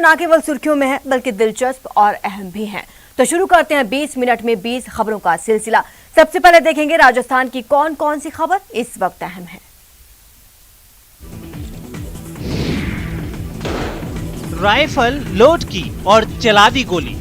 न केवल सुर्खियों में है बल्कि दिलचस्प और अहम भी हैं। तो शुरू करते हैं 20 मिनट में 20 खबरों का सिलसिला। सबसे पहले देखेंगे राजस्थान की कौन कौन सी खबर इस वक्त अहम है। राइफल लोड की और चला दी गोली।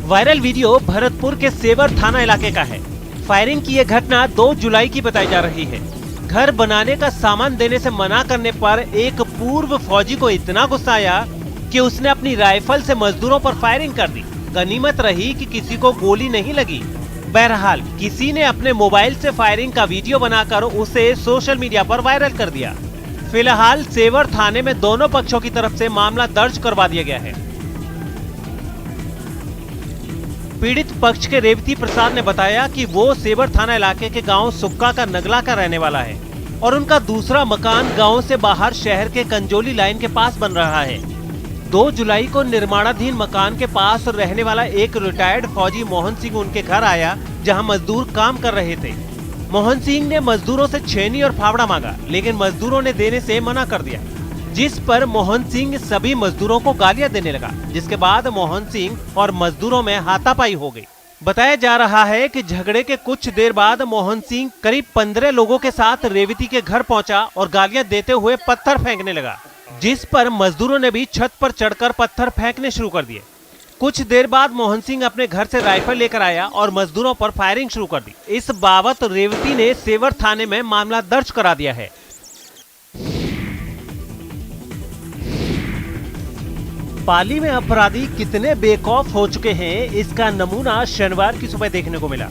वायरल वीडियो भरतपुर के सेवर थाना इलाके का है। फायरिंग की यह घटना 2 जुलाई की बताई जा रही है। घर बनाने का सामान देने से मना करने पर एक पूर्व फौजी को इतना गुस्सा आया कि उसने अपनी राइफल से मजदूरों पर फायरिंग कर दी। गनीमत रही कि किसी को गोली नहीं लगी। बहरहाल किसी ने अपने मोबाइल से फायरिंग का वीडियो बनाकर उसे सोशल मीडिया पर वायरल कर दिया। फिलहाल सेवर थाने में दोनों पक्षों की तरफ से मामला दर्ज करवा दिया गया है। पीड़ित पक्ष के रेवती प्रसाद ने बताया कि वो सेवर थाना इलाके के गांव सुक्का का नगला का रहने वाला है और उनका दूसरा मकान गांव से बाहर शहर के कंजोली लाइन के पास बन रहा है। 2 जुलाई को निर्माणाधीन मकान के पास रहने वाला एक रिटायर्ड फौजी मोहन सिंह उनके घर आया, जहां मजदूर काम कर रहे थे। मोहन सिंह ने मजदूरों से छेनी और फावड़ा मांगा, लेकिन मजदूरों ने देने से मना कर दिया, जिस पर मोहन सिंह सभी मजदूरों को गालियां देने लगा। जिसके बाद मोहन सिंह और मजदूरों में हाथापाई हो गई। बताया जा रहा है कि झगड़े के कुछ देर बाद मोहन सिंह करीब 15 लोगों के साथ रेवती के घर पहुंचा और गालियां देते हुए पत्थर फेंकने लगा, जिस पर मजदूरों ने भी छत पर चढ़कर पत्थर फेंकने शुरू कर दिए। कुछ देर बाद मोहन सिंह अपने घर से राइफल लेकर आया और मजदूरों पर फायरिंग शुरू कर दी। इस बाबत रेवती ने सेवर थाने में मामला दर्ज करा दिया है। पाली में अपराधी कितने बेखौफ हो चुके हैं, इसका नमूना शनिवार की सुबह देखने को मिला,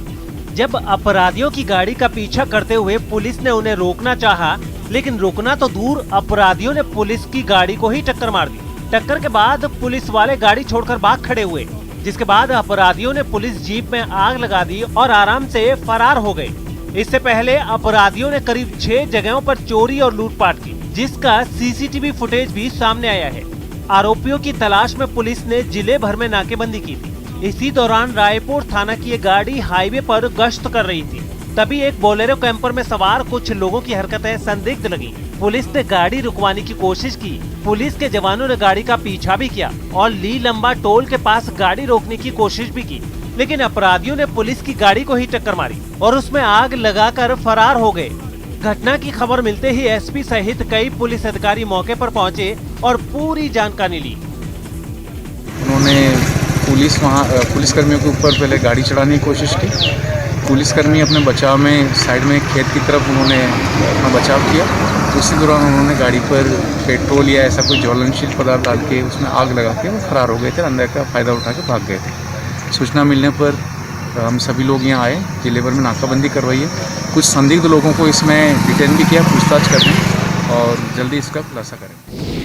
जब अपराधियों की गाड़ी का पीछा करते हुए पुलिस ने उन्हें रोकना चाहा, लेकिन रुकना तो दूर, अपराधियों ने पुलिस की गाड़ी को ही टक्कर मार दी। टक्कर के बाद पुलिस वाले गाड़ी छोड़कर भाग खड़े हुए, जिसके बाद अपराधियों ने पुलिस जीप में आग लगा दी और आराम से फरार हो गए। इससे पहले अपराधियों ने करीब 6 जगहों पर चोरी और लूटपाट की, जिसका सीसीटीवी फुटेज भी सामने आया है। आरोपियों की तलाश में पुलिस ने जिले भर में नाकेबंदी की थी। इसी दौरान रायपुर थाना की एक गाड़ी हाईवे पर गश्त कर रही थी, तभी एक बोलेरो कैंपर में सवार कुछ लोगों की हरकतें संदिग्ध लगी। पुलिस ने गाड़ी रुकवाने की कोशिश की। पुलिस के जवानों ने गाड़ी का पीछा भी किया और ली लंबा टोल के पास गाड़ी रोकने की कोशिश भी की, लेकिन अपराधियों ने पुलिस की गाड़ी को ही टक्कर मारी और उसमें आग लगाकर फरार हो गए। घटना की खबर मिलते ही एसपी सहित कई पुलिस अधिकारी मौके पर पहुंचे और पूरी जानकारी ली। उन्होंने पुलिस कर्मियों के ऊपर पहले गाड़ी चढ़ाने की कोशिश की। पुलिसकर्मी अपने बचाव में साइड में खेत की तरफ उन्होंने अपना बचाव किया। उसी दौरान उन्होंने गाड़ी पर पेट्रोल या ऐसा कोई ज्वलनशील पदार्थ डाल के उसमें आग लगा के वो फरार हो गए थे। अंदर का फायदा उठा के भाग गए थे। सूचना मिलने पर हम सभी लोग यहाँ आए, जिले भर में नाकाबंदी करवाई है। कुछ संदिग्ध लोगों को इसमें डिटेन भी किया, पूछताछ कर रहे हैं और जल्दी इसका खुलासा करेंगे।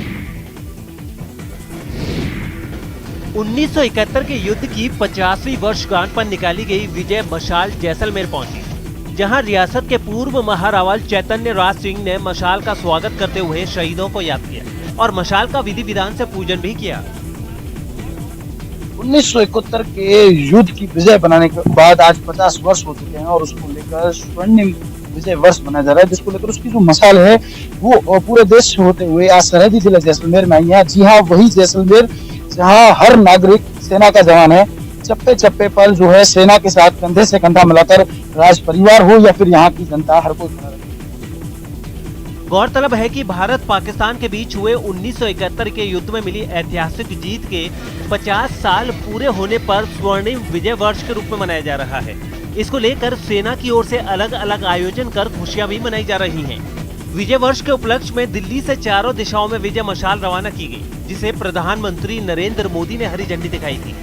1971 के युद्ध की 50वीं वर्षगांठ पर निकाली गई विजय मशाल जैसलमेर पहुंची, जहां रियासत के पूर्व महारावल चैतन्य राज सिंह ने मशाल का स्वागत करते हुए शहीदों को याद किया और मशाल का विधि विधान से पूजन भी किया। 1971 के युद्ध की विजय बनाने के बाद आज 50 वर्ष हो चुके हैं और उसको लेकर स्वर्णिम विजय वर्ष मनाया जा रहा है, जिसको लेकर उसकी जो मशाल है वो पूरे देश से होते हुए आज सरहदी जिला जैसलमेर में आई है। जी हाँ, वही जैसलमेर जहाँ हर नागरिक सेना का जवान है। चप्पे चप्पे पर जो है सेना के साथ कंधे से कंधा मिलाकर राज परिवार हो या फिर यहाँ की जनता, हर कोई खड़ा रहे। गौरतलब है कि भारत पाकिस्तान के बीच हुए 1971 के युद्ध में मिली ऐतिहासिक जीत के 50 साल पूरे होने पर स्वर्णिम विजय वर्ष के रूप में मनाया जा रहा है। इसको लेकर सेना की ओर से अलग अलग आयोजन कर खुशियां भी मनाई जा रही हैं। विजय वर्ष के उपलक्ष्य में दिल्ली से चारों दिशाओं में विजय मशाल रवाना की गई, जिसे प्रधानमंत्री नरेंद्र मोदी ने हरी झंडी दिखाई थी।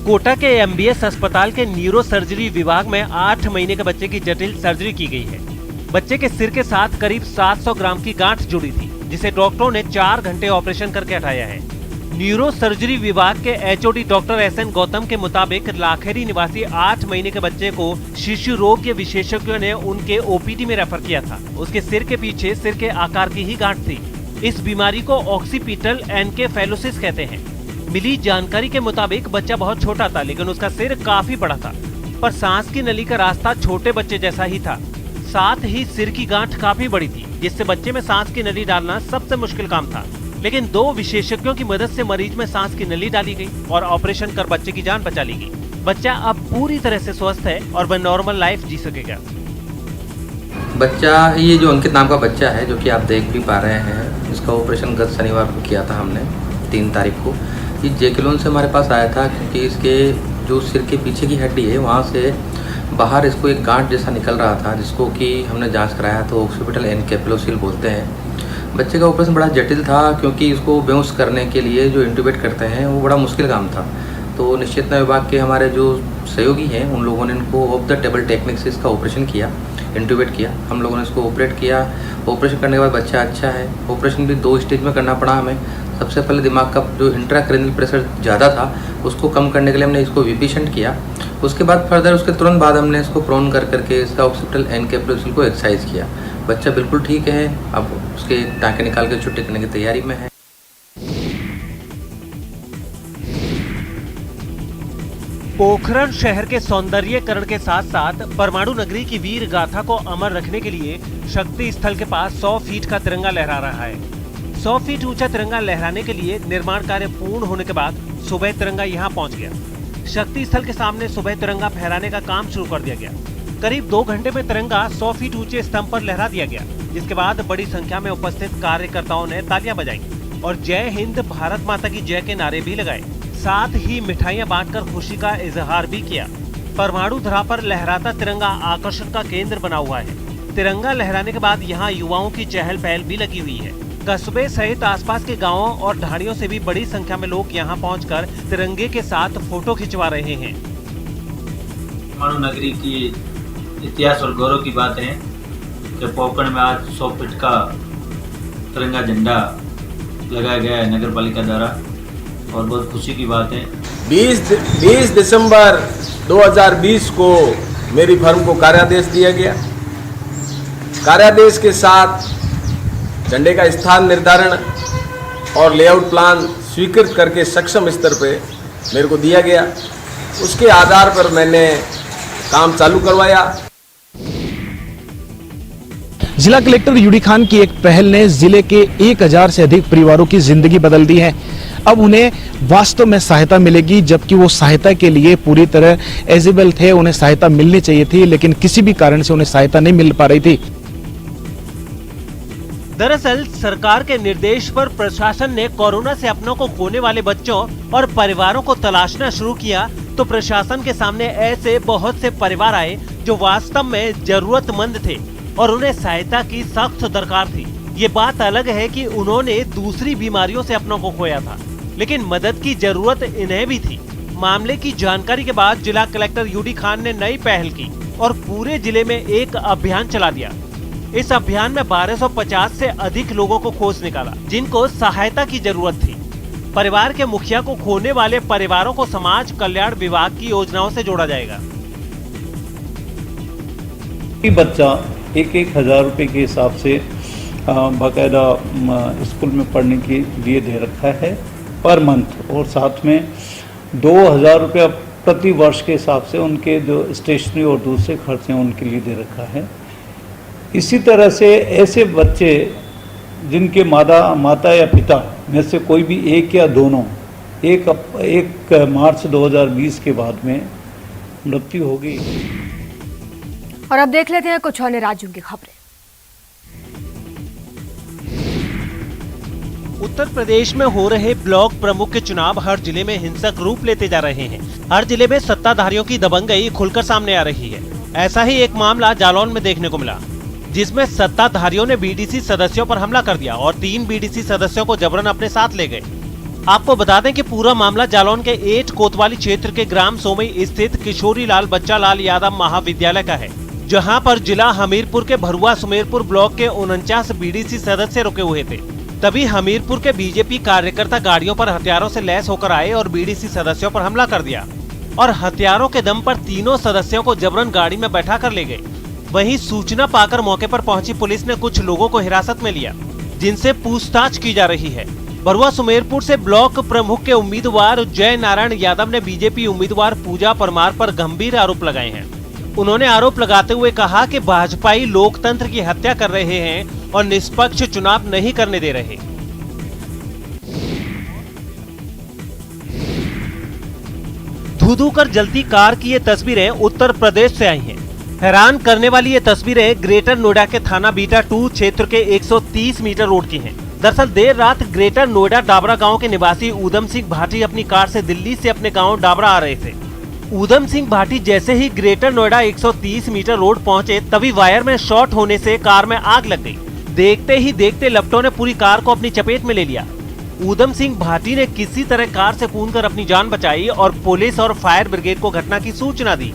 कोटा के एमबीएस अस्पताल के न्यूरो सर्जरी विभाग में 8 महीने के बच्चे की जटिल सर्जरी की गई है। बच्चे के सिर के साथ करीब 700 ग्राम की गांठ जुड़ी थी, जिसे डॉक्टरों ने 4 घंटे ऑपरेशन करके हटाया है। न्यूरो सर्जरी विभाग के एचओडी डॉक्टर एसएन गौतम के मुताबिक लाखेरी निवासी 8 महीने के बच्चे को शिशु रोग के विशेषज्ञों ने उनके ओपीडी में रेफर किया था। उसके सिर के पीछे सिर के आकार की ही गांठ थी। इस बीमारी को ऑक्सीपिटल एनकेफेलोसिस कहते हैं। मिली जानकारी के मुताबिक बच्चा बहुत छोटा था, लेकिन उसका सिर काफी बड़ा था, पर सांस की नली का रास्ता छोटे बच्चे जैसा ही था। साथ ही सिर की गांठ काफी बड़ी थी, जिससे बच्चे में सांस की नली डालना सबसे मुश्किल काम था। लेकिन 2 विशेषज्ञों की मदद से मरीज में सांस की नली डाली गई और ऑपरेशन कर बच्चे की जान बचा ली गई। बच्चा अब पूरी तरह से स्वस्थ है और वह नॉर्मल लाइफ जी सकेगा। बच्चा, ये जो अंकित नाम का बच्चा है, जो कि आप देख भी पा रहे हैं, इसका ऑपरेशन गत शनिवार को किया था हमने 3 तारीख को। ये जेकेलोन से हमारे पास आया था क्योंकि इसके जो सिर के पीछे की हड्डी है वहाँ से बाहर इसको एक गांठ जैसा निकल रहा था, जिसको कि हमने जांच कराया तो ऑक्सीपिटल एनकेफेलोसील बोलते हैं। बच्चे का ऑपरेशन बड़ा जटिल था क्योंकि इसको बेहोश करने के लिए जो इंट्यूबेट करते हैं वो बड़ा मुश्किल काम था। तो निश्चितना विभाग के हमारे जो सहयोगी हैं उन लोगों ने इनको ऑफ द टेबल टेक्निक से इसका ऑपरेशन किया, इंट्यूबेट किया। हम लोगों ने इसको ऑपरेट किया। ऑपरेशन करने के बाद बच्चा अच्छा है। ऑपरेशन भी 2 स्टेज में करना पड़ा हमें। सबसे पहले दिमाग का जो इंट्राक्रैनियल प्रेशर ज़्यादा था उसको कम करने के लिए हमने इसको वीपी शंट किया। उसके बाद फर्दर उसके तुरंत बाद हमने इसको प्रोन कर करके इसका ऑक्सीपिटल एनकेफेलोसील को एक्सरसाइज किया। बच्चा बिल्कुल ठीक है, अब उसके टाँके निकाल के छुट्टी करने की तैयारी में है। पोखरण शहर के सौंदर्यीकरण के साथ साथ परमाणु नगरी की वीर गाथा को अमर रखने के लिए शक्ति स्थल के पास 100 फीट का तिरंगा लहरा रहा है। 100 फीट ऊंचा तिरंगा लहराने के लिए निर्माण कार्य पूर्ण होने के बाद सुबह तिरंगा यहां पहुंच गया। शक्ति स्थल के सामने सुबह तिरंगा फहराने का काम शुरू कर दिया गया। करीब 2 घंटे में तिरंगा 100 फीट ऊंचे स्तंभ पर लहरा दिया गया, जिसके बाद बड़ी संख्या में उपस्थित कार्यकर्ताओं ने तालियां बजाई और जय हिंद भारत माता की जय के नारे भी लगाए। साथ ही मिठाइयां बांटकर खुशी का इजहार भी किया। परमाणु धरा पर लहराता तिरंगा आकर्षण का केंद्र बना हुआ है। तिरंगा लहराने के बाद यहाँ युवाओं की चहल पहल भी लगी हुई है। कस्बे सहित आसपास के गांवों और ढाणियों से भी बड़ी संख्या में लोग यहाँ पहुंचकर तिरंगे के साथ फोटो खिंचवा रहे हैं। परमाणु नगरी की इतिहास और गौरव की बात है कि पोखरण में आज 100 फीट का तिरंगा झंडा लगाया गया है नगर पालिका द्वारा और बहुत खुशी की बात है। 20 दिसंबर 2020 को मेरी फर्म को कार्यादेश दिया गया। कार्यादेश के साथ झंडे का स्थान निर्धारण और लेआउट प्लान स्वीकृत करके सक्षम स्तर पे मेरे को दिया गया। उसके आधार पर मैंने काम चालू करवाया। जिला कलेक्टर यूडी खान की एक पहल ने जिले के 1000 से अधिक परिवारों की जिंदगी बदल दी है। अब उन्हें वास्तव में सहायता मिलेगी, जबकि वो सहायता के लिए पूरी तरह एलिजिबल थे। उन्हें सहायता मिलनी चाहिए थी, लेकिन किसी भी कारण से उन्हें सहायता नहीं मिल पा रही थी। दरअसल सरकार के निर्देश पर प्रशासन ने कोरोना से अपनों को खोने वाले बच्चों और परिवारों को तलाशना शुरू किया, तो प्रशासन के सामने ऐसे बहुत से परिवार आए जो वास्तव में जरूरतमंद थे और उन्हें सहायता की सख्त दरकार थी। ये बात अलग है कि उन्होंने दूसरी बीमारियों से अपनों को खोया था, लेकिन मदद की जरूरत इन्हें भी थी। मामले की जानकारी के बाद जिला कलेक्टर यूडी खान ने नई पहल की और पूरे जिले में एक अभियान चला दिया। इस अभियान में 1250 से अधिक लोगों को खोज निकाला जिनको सहायता की जरूरत थी। परिवार के मुखिया को खोने वाले परिवारों को समाज कल्याण विभाग की योजनाओं से जोड़ा जाएगा। बच्चा 1,000 रुपए के हिसाब से बाकायदा स्कूल में पढ़ने के लिए दे रखा है पर मंथ, और साथ में 2,000 रुपया प्रति वर्ष के हिसाब से उनके जो स्टेशनरी और दूसरे खर्च हैं उनके लिए दे रखा है। इसी तरह से ऐसे बच्चे जिनके माता या पिता में से कोई भी एक या दोनों 1 मार्च 2020 के बाद में मृत्यु होगी। और अब देख लेते हैं कुछ अन्य राज्यों की खबरें। उत्तर प्रदेश में हो रहे ब्लॉक प्रमुख के चुनाव हर जिले में हिंसक रूप लेते जा रहे हैं। हर जिले में सत्ताधारियों की दबंगई खुलकर सामने आ रही है। ऐसा ही एक मामला जालौन में देखने को मिला, जिसमें सत्ताधारियों ने बीडीसी सदस्यों पर हमला कर दिया और 3 बीडीसी सदस्यों को जबरन अपने साथ ले गए। आपको बता दें कि पूरा मामला जालौन के 8 कोतवाली क्षेत्र के ग्राम सोमई स्थित किशोरी लाल बच्चा लाल यादव महाविद्यालय का है, जहां पर जिला हमीरपुर के भरुआ सुमेरपुर ब्लॉक के 49 बीडीसी सदस्य रुके हुए थे। तभी हमीरपुर के बीजेपी कार्यकर्ता गाड़ियों पर हथियारों से लैस होकर आए और बीडीसी सदस्यों पर हमला कर दिया और हथियारों के दम पर तीनों सदस्यों को जबरन गाड़ी में बैठा कर ले गए। वहीं सूचना पाकर मौके पर पहुंची पुलिस ने कुछ लोगों को हिरासत में लिया, जिनसे पूछताछ की जा रही है। भरुआ सुमेरपुर से ब्लॉक प्रमुख के उम्मीदवार जय नारायण यादव ने बीजेपी उम्मीदवार पूजा परमार पर गंभीर आरोप लगाए हैं। उन्होंने आरोप लगाते हुए कहा कि भाजपाई लोकतंत्र की हत्या कर रहे हैं और निष्पक्ष चुनाव नहीं करने दे रहे। धू-धू कर जलती कार की ये तस्वीरें उत्तर प्रदेश से आई हैं। हैरान करने वाली ये तस्वीरें ग्रेटर नोएडा के थाना बीटा 2 क्षेत्र के 130 मीटर रोड की हैं। दरअसल देर रात ग्रेटर नोएडा डाबरा गांव के निवासी ऊधम सिंह भाटी अपनी कार से दिल्ली से अपने गांव डाबरा आ रहे थे। ऊधम सिंह भाटी जैसे ही ग्रेटर नोएडा 130 मीटर रोड पहुंचे तभी वायर में शॉर्ट होने से कार में आग लग गई। देखते ही देखते लपटों ने पूरी कार को अपनी चपेट में ले लिया। ऊधम सिंह भाटी ने किसी तरह कार से कूदकर अपनी जान बचाई और पुलिस और फायर ब्रिगेड को घटना की सूचना दी।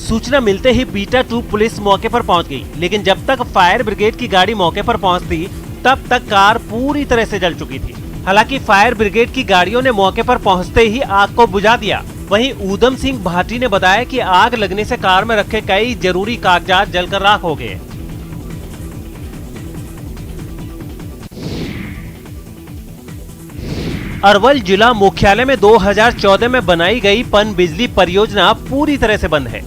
सूचना मिलते ही बीटा 2 पुलिस मौके पर पहुंच गई, लेकिन जब तक फायर ब्रिगेड की गाड़ी मौके पर पहुंचती तब तक कार पूरी तरह से जल चुकी थी। हालांकि फायर ब्रिगेड की गाड़ियों ने मौके पर पहुंचते ही आग को बुझा दिया। वहीं ऊधम सिंह भाटी ने बताया कि आग लगने से कार में रखे कई जरूरी कागजात जलकर राख हो गए। अरवल जिला मुख्यालय में 2014 में बनाई गई पनबिजली परियोजना पूरी तरह से बंद है।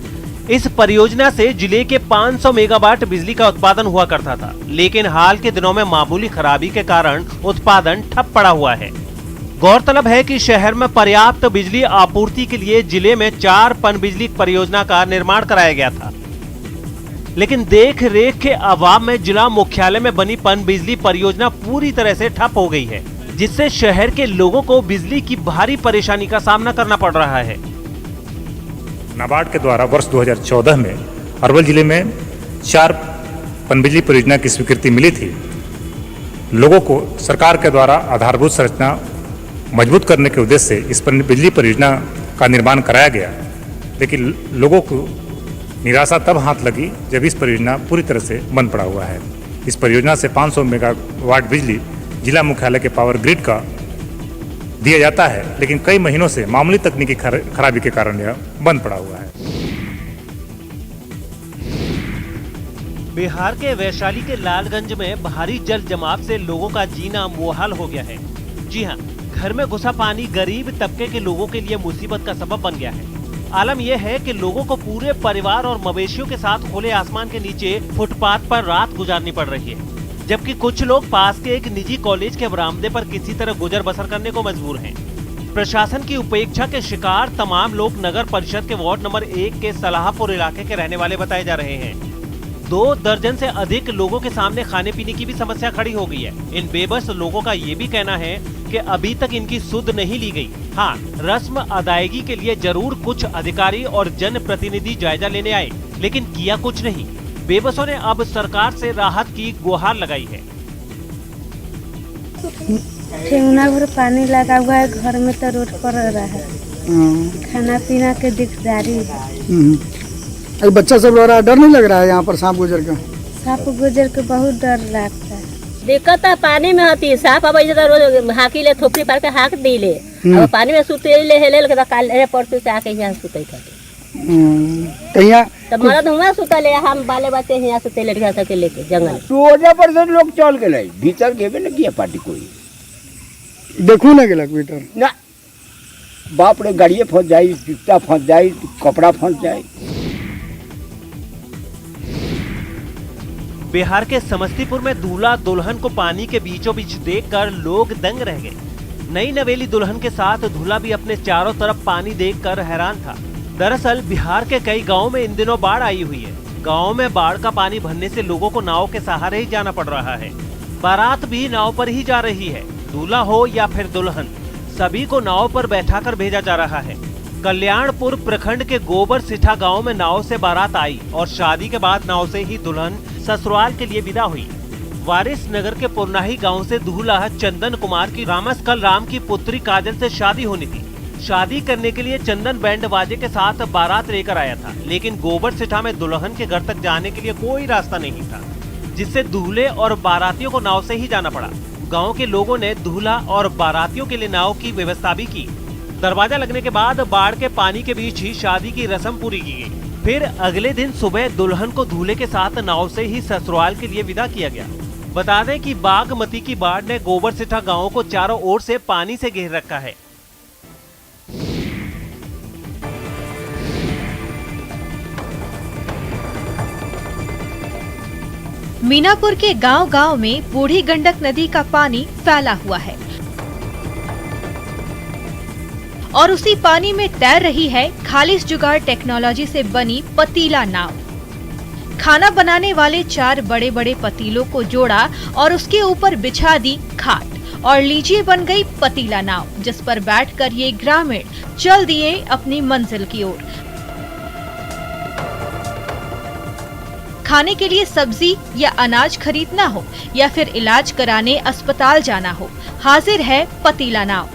इस परियोजना से जिले के 500 मेगावाट बिजली का उत्पादन हुआ करता था, लेकिन हाल के दिनों में मामूली खराबी के कारण उत्पादन ठप पड़ा हुआ है। गौरतलब है कि शहर में पर्याप्त बिजली आपूर्ति के लिए जिले में 4 पनबिजली परियोजना का निर्माण कराया गया था, लेकिन देख रेख के अभाव में जिला मुख्यालय में बनी पनबिजली परियोजना पूरी तरह से ठप हो गई है, जिससे शहर के लोगों को बिजली की भारी परेशानी का सामना करना पड़ रहा है। नाबार्ड के द्वारा वर्ष 2014 में अरवल जिले में 4 पनबिजली परियोजना की स्वीकृति मिली थी। लोगों को सरकार के द्वारा आधारभूत संरचना मजबूत करने के उद्देश्य से इस बिजली परियोजना का निर्माण कराया गया, लेकिन लोगों को निराशा तब हाथ लगी जब इस परियोजना पूरी तरह से बंद पड़ा हुआ है। इस परियोजना से 500 मेगावाट बिजली जिला मुख्यालय के पावर ग्रिड का दिया जाता है, लेकिन कई महीनों से मामूली तकनीकी खराबी के कारण यह बंद पड़ा हुआ है। बिहार के वैशाली के लालगंज में भारी जल जमाव से लोगों का जीना मुहाल हो गया है। जी हां, घर में घुसा पानी गरीब तबके के लोगों के लिए मुसीबत का सबब बन गया है। आलम यह है कि लोगों को पूरे परिवार और मवेशियों के साथ खुले आसमान के नीचे फुटपाथ पर रात गुजारनी पड़ रही है, जबकि कुछ लोग पास के एक निजी कॉलेज के बरामदे पर किसी तरह गुजर बसर करने को मजबूर हैं। प्रशासन की उपेक्षा के शिकार तमाम लोग नगर परिषद के वार्ड नंबर 1 के सलाहपुर इलाके के रहने वाले बताए जा रहे हैं। 2 दर्जन से अधिक लोगों के सामने खाने पीने की भी समस्या खड़ी हो गई है। इन बेबस लोगों का ये भी कहना है कि अभी तक इनकी सुध नहीं ली गई। हाँ, रस्म अदायगी के लिए जरूर कुछ अधिकारी और जनप्रतिनिधि जायजा लेने आए, लेकिन किया कुछ नहीं। बेबसों ने अब सरकार से राहत की गुहार लगाई है। ठेहुना भर पानी लगा हुआ है, घर में तो रोड पर रहा है, खाना पीना के दिकदारी है। बच्चा सब रो रहा है, डर नहीं लग रहा है यहाँ पर सांप गुजर का? सांप गुजर के बहुत डर लगता है। दिक्कत है पानी में होती, सांप अब रोज हाकी ले थोपड़ी पार के हाक दी ले, अब पानी में सुते ले हेले के काल परसों से आके यहाँ सुते तब मरद हुआ सुतले, हम बाले बच्चे यहाँ सुते लड़का सबके लेके जंगल 14% लोग चल गए, भीतर गेबे न किया पार्टी कोई देखू न गेलक भीतर ना। बाप रे, गाड़िए फंस जाई, जूता फंस जाई, कपड़ा फंस जाई। बिहार के समस्तीपुर में दूल्हा दुल्हन को पानी के बीचों बीच देखकर लोग दंग रह गए। नई नवेली दुल्हन के साथ दूल्हा भी अपने चारों तरफ पानी देखकर हैरान था। दरअसल बिहार के कई गांवों में इन दिनों बाढ़ आई हुई है। गांव में बाढ़ का पानी भरने से लोगों को नाव के सहारे ही जाना पड़ रहा है। बारात भी नाव पर ही जा रही है। दूल्हा हो या फिर दुल्हन, सभी को नाव पर बैठाकर भेजा जा रहा है। कल्याणपुर प्रखंड के गोबर सिठा गांव में नाव से बारात आई और शादी के बाद नाव से ही दुल्हन ससुराल के लिए विदा हुई। वारिस नगर के पुरनाही गांव से दूल्हा चंदन कुमार की रामस्कल राम की पुत्री काजल से शादी होनी थी। शादी करने के लिए चंदन बैंड बाजे के साथ बारात लेकर आया था, लेकिन गोबर सिठा में दुल्हन के घर तक जाने के लिए कोई रास्ता नहीं था, जिससे दूल्हे और बारातियों को नाव से ही जाना पड़ा। गांव के लोगों ने दूल्हा और बारातियों के लिए नाव की व्यवस्था भी की। दरवाजा लगने के बाद बाढ़ के पानी के बीच ही शादी की रस्म पूरी की गई। फिर अगले दिन सुबह दुल्हन को दूल्हे के साथ नाव से ही ससुराल के लिए विदा किया गया। बता दें कि बागमती की बाढ़ ने गोबर सिठा गाँव को चारों ओर से पानी से घेर रखा है। मीनापुर के गांव-गांव में बूढ़ी गंडक नदी का पानी फैला हुआ है और उसी पानी में तैर रही है खालिश जुगाड़ टेक्नोलॉजी से बनी पतीला नाव। खाना बनाने वाले 4 बड़े-बड़े पतीलों को जोड़ा और उसके ऊपर बिछा दी खाट और लीजिए बन गई पतीला नाव, जिस पर बैठकर ये ग्रामीण चल दिए अपनी मंजिल की ओर। खाने के लिए सब्जी या अनाज खरीदना हो या फिर इलाज कराने अस्पताल जाना हो, हाजिर है पतीला नाव।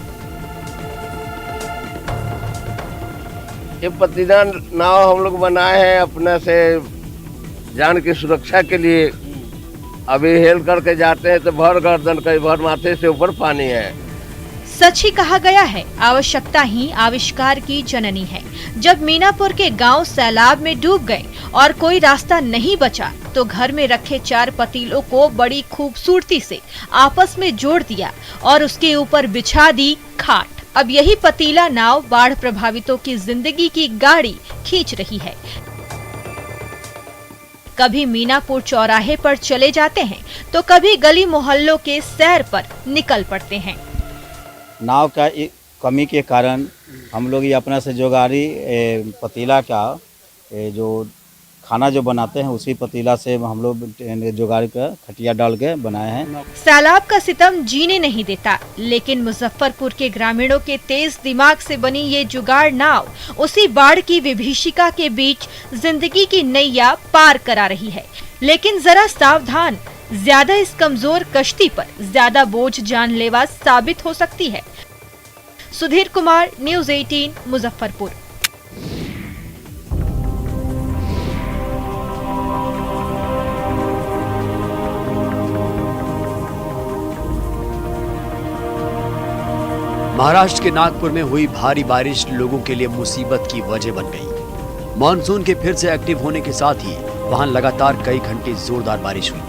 ये पतीला नाव हम लोग बनाए हैं अपने से जान की सुरक्षा के लिए। अभी हेल करके जाते हैं तो भर गर्दन कई भर माथे से ऊपर पानी है। सच ही कहा गया है, आवश्यकता ही आविष्कार की जननी है। जब मीनापुर के गांव सैलाब में डूब गए और कोई रास्ता नहीं बचा तो घर में रखे 4 पतीलों को बड़ी खूबसूरती से आपस में जोड़ दिया और उसके ऊपर बिछा दी खाट। अब यही पतीला नाव बाढ़ प्रभावितों की जिंदगी की गाड़ी खींच रही है। कभी मीनापुर चौराहे पर चले जाते हैं तो कभी गली मोहल्लों के सैर पर निकल पड़ते हैं। नाव का कमी के कारण हम लोग ये अपना से जुगाड़ी पतीला का जो खाना जो बनाते हैं उसी पतीला से हम लोग जुगाड़ी का खटिया डाल के बनाए हैं। सैलाब का सितम जीने नहीं देता, लेकिन मुजफ्फरपुर के ग्रामीणों के तेज दिमाग से बनी ये जुगाड़ नाव उसी बाढ़ की विभीषिका के बीच जिंदगी की नैया पार करा रही है। लेकिन जरा सावधान, ज्यादा इस कमजोर कश्ती पर ज्यादा बोझ जानलेवा साबित हो सकती है। सुधीर कुमार, न्यूज़ 18, मुजफ्फरपुर। महाराष्ट्र के नागपुर में हुई भारी बारिश लोगों के लिए मुसीबत की वजह बन गई। मानसून के फिर से एक्टिव होने के साथ ही वहां लगातार कई घंटे जोरदार बारिश हुई,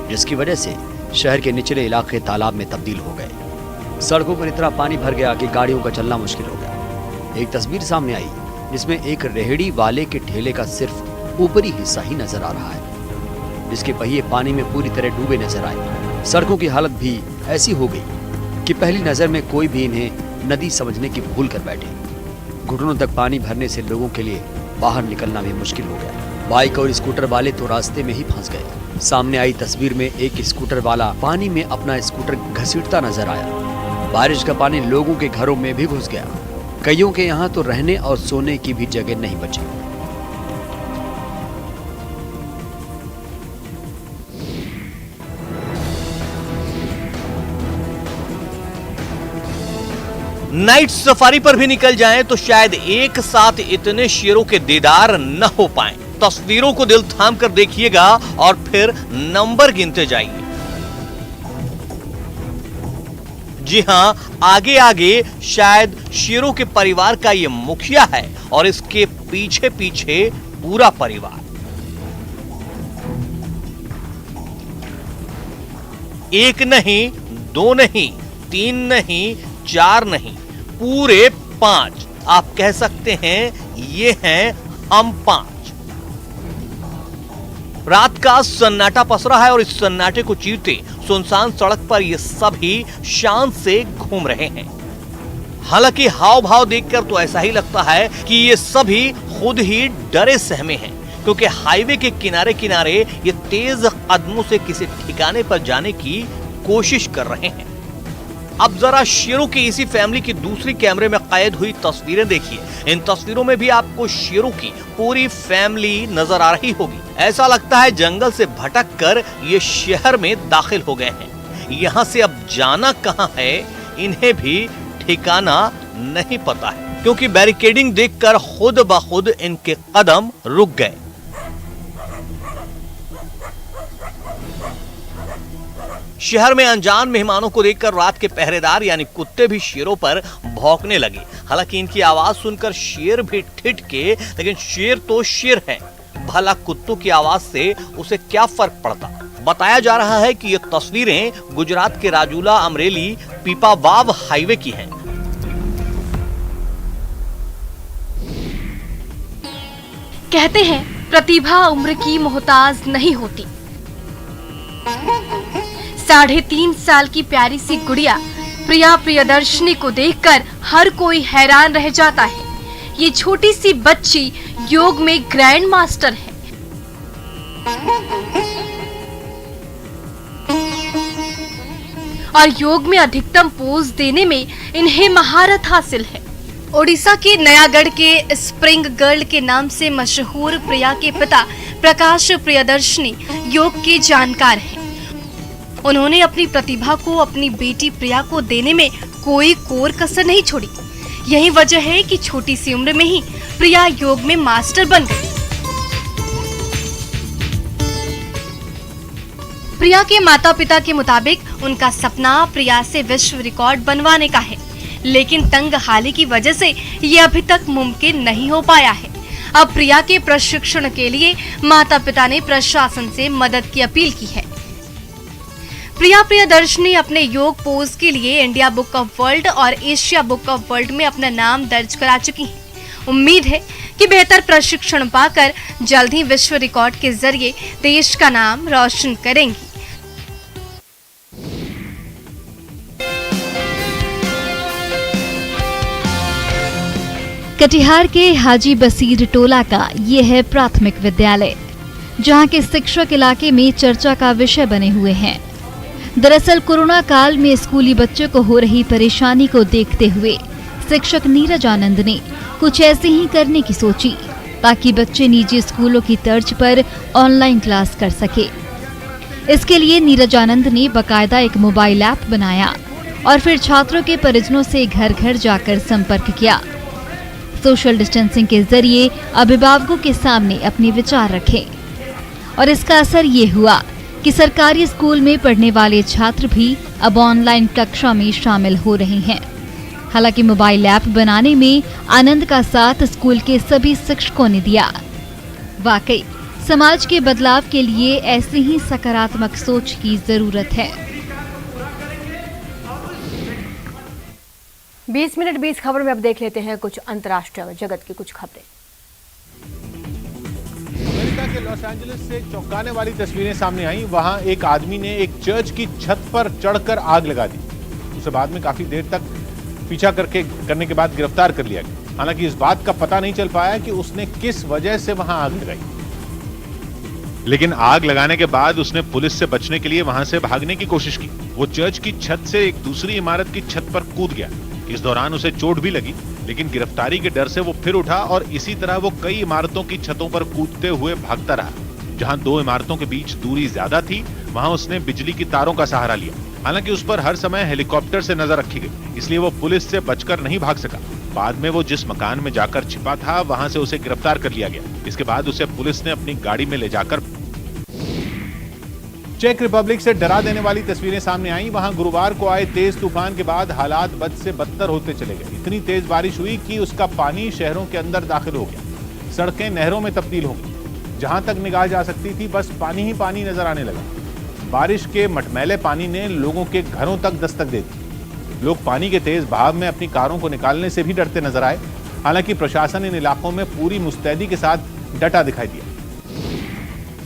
जिसकी वजह से शहर के निचले इलाके तालाब में तब्दील हो गए। सड़कों पर इतना पानी भर गया कि गाड़ियों का चलना मुश्किल हो गया। एक तस्वीर सामने आई जिसमें एक रेहड़ी वाले के ठेले का सिर्फ ऊपरी हिस्सा ही नजर आ रहा है, जिसके पहिए पानी में पूरी तरह डूबे नजर आए। सड़कों की हालत भी ऐसी हो गई कि पहली नजर में कोई भी इन्हें नदी समझने की भूल कर बैठे। घुटनों तक पानी भरने से लोगों के लिए बाहर निकलना भी मुश्किल हो गया। बाइक और स्कूटर वाले तो रास्ते में ही फंस गए। सामने आई तस्वीर में एक स्कूटर वाला पानी में अपना स्कूटर घसीटता नजर आया। बारिश का पानी लोगों के घरों में भी घुस गया। कईयों के यहाँ तो रहने और सोने की भी जगह नहीं बची। नाइट सफारी पर भी निकल जाएं तो शायद एक साथ इतने शेरों के दीदार न हो पाएं। तस्वीरों को दिल थाम कर देखिएगा और फिर नंबर गिनते जाइए। जी हां, आगे आगे शायद शेरों के परिवार का ये मुखिया है और इसके पीछे पीछे पूरा परिवार। एक नहीं, दो नहीं, 3 नहीं, 4 नहीं, पूरे 5। आप कह सकते हैं ये हैं हम 5। रात का सन्नाटा पसरा है और इस सन्नाटे को चीरते सुनसान सड़क पर ये सभी शान से घूम रहे हैं। हालांकि हाव भाव देखकर तो ऐसा ही लगता है कि ये सभी खुद ही डरे सहमे हैं, क्योंकि हाईवे के किनारे किनारे ये तेज कदमों से किसी ठिकाने पर जाने की कोशिश कर रहे हैं। अब जरा शेरों की इसी फैमिली की दूसरी कैमरे में कैद हुई तस्वीरें देखिए। इन तस्वीरों में भी आपको शेरों की पूरी फैमिली नजर आ रही होगी। ऐसा लगता है जंगल से भटक कर ये शहर में दाखिल हो गए हैं। यहाँ से अब जाना कहाँ है इन्हें भी ठिकाना नहीं पता है, क्योंकि बैरिकेडिंग देखकर खुद ब खुद इनके कदम रुक गए। शहर में अनजान मेहमानों को देखकर रात के पहरेदार यानी कुत्ते भी शेरों पर भौंकने लगे। हालांकि इनकी आवाज सुनकर शेर भी ठिठके, लेकिन शेर तो शेर है, भला कुत्तों की आवाज से उसे क्या फर्क पड़ता। बताया जा रहा है कि ये तस्वीरें गुजरात के राजूला अमरेली पीपावाव हाईवे की हैं। कहते हैं प्रतिभा उम्र की मोहताज नहीं होती। 3.5 साल की प्यारी सी गुड़िया प्रिया प्रियदर्शनी को देखकर हर कोई हैरान रह जाता है। ये छोटी सी बच्ची योग में ग्रैंड मास्टर है। और योग में अधिकतम पोज देने में इन्हें महारत हासिल है। ओडिशा के नयागढ़ के स्प्रिंग गर्ल के नाम से मशहूर प्रिया के पिता प्रकाश प्रियदर्शनी योग के जानकार हैं। उन्होंने अपनी प्रतिभा को अपनी बेटी प्रिया को देने में कोई कोर कसर नहीं छोड़ी। यही वजह है कि छोटी सी उम्र में ही प्रिया योग में मास्टर बन गई। प्रिया के माता पिता के मुताबिक उनका सपना प्रिया से विश्व रिकॉर्ड बनवाने का है, लेकिन तंग हाली की वजह से ये अभी तक मुमकिन नहीं हो पाया है। अब प्रिया के प्रशिक्षण के लिए माता पिता ने प्रशासन से मदद की अपील की है। प्रिया प्रियदर्शनी अपने योग पोज के लिए इंडिया बुक ऑफ वर्ल्ड और एशिया बुक ऑफ वर्ल्ड में अपना नाम दर्ज करा चुकी हैं। उम्मीद है कि बेहतर प्रशिक्षण पाकर जल्द ही विश्व रिकॉर्ड के जरिए देश का नाम रोशन करेंगी। कटिहार के हाजी बसीर टोला का ये है प्राथमिक विद्यालय, जहां के शिक्षक इलाके में चर्चा का विषय बने हुए हैं। दरअसल कोरोना काल में स्कूली बच्चों को हो रही परेशानी को देखते हुए शिक्षक नीरज आनंद ने कुछ ऐसे ही करने की सोची, ताकि बच्चे निजी स्कूलों की तर्ज पर ऑनलाइन क्लास कर सके। इसके लिए नीरज आनंद ने बाकायदा एक मोबाइल ऐप बनाया और फिर छात्रों के परिजनों से घर घर जाकर संपर्क किया। सोशल डिस्टेंसिंग के जरिए अभिभावकों के सामने अपने विचार रखे और इसका असर ये हुआ कि सरकारी स्कूल में पढ़ने वाले छात्र भी अब ऑनलाइन कक्षा में शामिल हो रहे हैं। हालांकि मोबाइल ऐप बनाने में आनंद का साथ स्कूल के सभी शिक्षकों ने दिया। वाकई समाज के बदलाव के लिए ऐसी ही सकारात्मक सोच की जरूरत है। 20 मिनट 20 खबर में अब देख लेते हैं कुछ अंतर्राष्ट्रीय जगत की कुछ खबरें। अमेरिका के लॉस एंजलिस से चौंकाने वाली तस्वीरें सामने आई। वहां एक आदमी ने एक चर्च की छत पर चढ़कर आग लगा दी। उसे बाद में काफी देर तक पीछा करने के बाद गिरफ्तार कर लिया गया। हालांकि इस बात का पता नहीं चल पाया कि उसने किस वजह से वहां आग लगाई, लेकिन आग लगाने के बाद उसने पुलिस से बचने के लिए वहां से भागने की कोशिश की। वो चर्च की छत से एक दूसरी इमारत की छत पर कूद गया। इस दौरान उसे चोट भी लगी, लेकिन गिरफ्तारी के डर से वो फिर उठा और इसी तरह वो कई इमारतों की छतों पर कूदते हुए भागता रहा। जहां दो इमारतों के बीच दूरी ज्यादा थी, वहां उसने बिजली की तारों का सहारा लिया। हालांकि उस पर हर समय हेलीकॉप्टर से नजर रखी गई, इसलिए वो पुलिस से बचकर नहीं भाग सका। बाद में वो जिस मकान में जाकर छिपा था, वहां से उसे गिरफ्तार कर लिया गया। इसके बाद उसे पुलिस ने अपनी गाड़ी में ले जाकर। चेक रिपब्लिक से डरा देने वाली तस्वीरें सामने आई। वहां गुरुवार को आए तेज तूफान के बाद हालात बद से बदतर होते चले गए। इतनी तेज बारिश हुई कि उसका पानी शहरों के अंदर दाखिल हो गया। सड़कें नहरों में तब्दील हो गई। जहां तक निगाह जा सकती थी, बस पानी ही पानी नजर आने लगा। बारिश के मटमैले पानी ने लोगों के घरों तक दस्तक दे दी। लोग पानी के तेज बहाव में अपनी कारों को निकालने से भी डरते नजर आए। हालांकि प्रशासन इन इलाकों में पूरी मुस्तैदी के साथ डटा दिखाई दिया।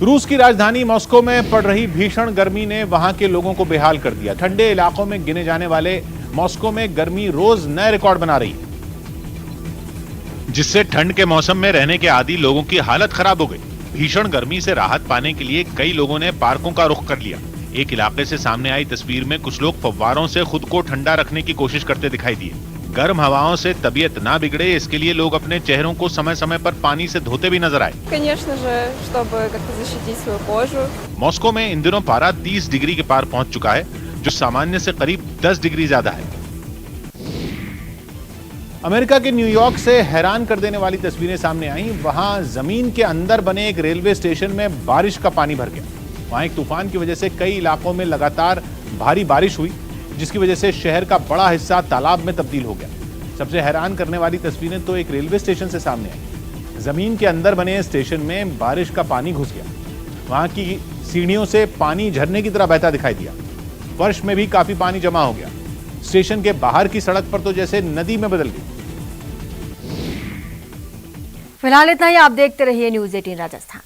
रूस की राजधानी मॉस्को में पड़ रही भीषण गर्मी ने वहां के लोगों को बेहाल कर दिया। ठंडे इलाकों में गिने जाने वाले मॉस्को में गर्मी रोज नए रिकॉर्ड बना रही है, जिससे ठंड के मौसम में रहने के आदी लोगों की हालत खराब हो गई। भीषण गर्मी से राहत पाने के लिए कई लोगों ने पार्कों का रुख कर लिया। एक इलाके से सामने आई तस्वीर में कुछ लोग फव्वारों से खुद को ठंडा रखने की कोशिश करते दिखाई दिए। गर्म हवाओं से तबीयत ना बिगड़े, इसके लिए लोग अपने चेहरों को समय समय पर पानी से धोते भी नजर आए। मॉस्को में इन दिनों पारा 30 डिग्री के पार पहुंच चुका है, जो सामान्य से करीब 10 डिग्री ज्यादा है। अमेरिका के न्यूयॉर्क से हैरान कर देने वाली तस्वीरें सामने आई। वहां जमीन के अंदर बने एक रेलवे स्टेशन में बारिश का पानी भर गया। वहां एक तूफान की वजह से कई इलाकों में लगातार भारी बारिश हुई, जिसकी वजह से शहर का बड़ा हिस्सा तालाब में तब्दील हो गया। सबसे हैरान करने वाली तस्वीरें तो एक रेलवे स्टेशन से सामने आई। जमीन के अंदर बने स्टेशन में बारिश का पानी घुस गया। वहां की सीढ़ियों से पानी झरने की तरह बहता दिखाई दिया। फर्श में भी काफी पानी जमा हो गया। स्टेशन के बाहर की सड़क पर तो जैसे नदी में बदल गई। फिलहाल इतना ही। आप देखते रहिए न्यूज़ 18 राजस्थान।